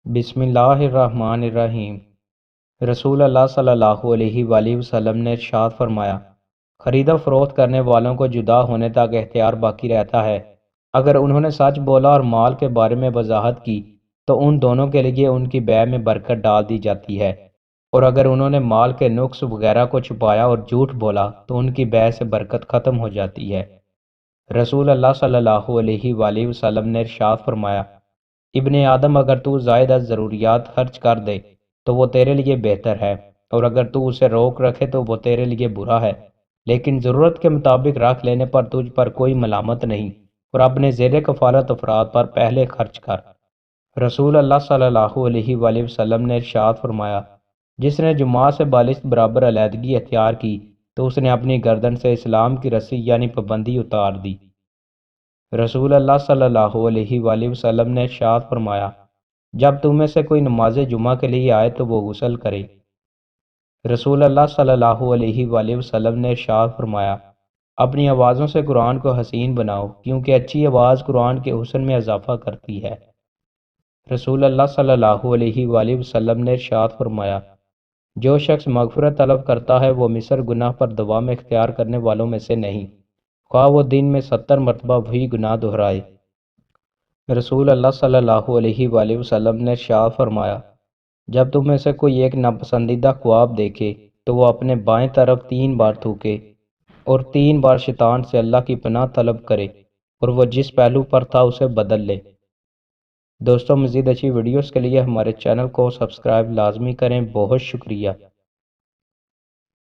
بسم اللہ الرحمن الرحیم۔ رسول اللہ صلی اللہ علیہ وآلہ وسلم نے ارشاد فرمایا، خرید و فروخت کرنے والوں کو جدا ہونے تک اختیار باقی رہتا ہے۔ اگر انہوں نے سچ بولا اور مال کے بارے میں وضاحت کی تو ان دونوں کے لیے ان کی بیع میں برکت ڈال دی جاتی ہے، اور اگر انہوں نے مال کے نقص وغیرہ کو چھپایا اور جھوٹ بولا تو ان کی بیع سے برکت ختم ہو جاتی ہے۔ رسول اللہ صلی اللہ علیہ وآلہ وسلم نے ارشاد فرمایا، ابن آدم اگر تو زائد از ضروریات خرچ کر دے تو وہ تیرے لیے بہتر ہے، اور اگر تو اسے روک رکھے تو وہ تیرے لیے برا ہے، لیکن ضرورت کے مطابق رکھ لینے پر تجھ پر کوئی ملامت نہیں، اور اپنے زیر کفالت افراد پر پہلے خرچ کر۔ رسول اللہ صلی اللہ علیہ وآلہ وسلم نے ارشاد فرمایا، جس نے جماع سے بالشت برابر علیحدگی اختیار کی تو اس نے اپنی گردن سے اسلام کی رسی یعنی پابندی اتار دی۔ رسول اللہ صلی اللہ علیہ وآلہ وسلم نے ارشاد فرمایا، جب تم میں سے کوئی نماز جمعہ کے لیے آئے تو وہ غسل کرے۔ رسول اللہ صلی اللہ علیہ وآلہ وسلم نے ارشاد فرمایا، اپنی آوازوں سے قرآن کو حسین بناؤ، کیونکہ اچھی آواز قرآن کے حسن میں اضافہ کرتی ہے۔ رسول اللہ صلی اللہ علیہ وآلہ وسلم نے ارشاد فرمایا، جو شخص مغفرت طلب کرتا ہے وہ مصر گناہ پر دوام اختیار کرنے والوں میں سے نہیں، خواہ وہ دن میں 70 مرتبہ وہی گناہ دہرائے۔ رسول اللہ صلی اللہ علیہ وآلہ وسلم نے ارشاد فرمایا، جب تم میں سے کوئی ایک ناپسندیدہ خواب دیکھے تو وہ اپنے بائیں طرف 3 بار تھوکے اور 3 بار شیطان سے اللہ کی پناہ طلب کرے، اور وہ جس پہلو پر تھا اسے بدل لے۔ دوستوں، مزید اچھی ویڈیوز کے لیے ہمارے چینل کو سبسکرائب لازمی کریں۔ بہت شکریہ۔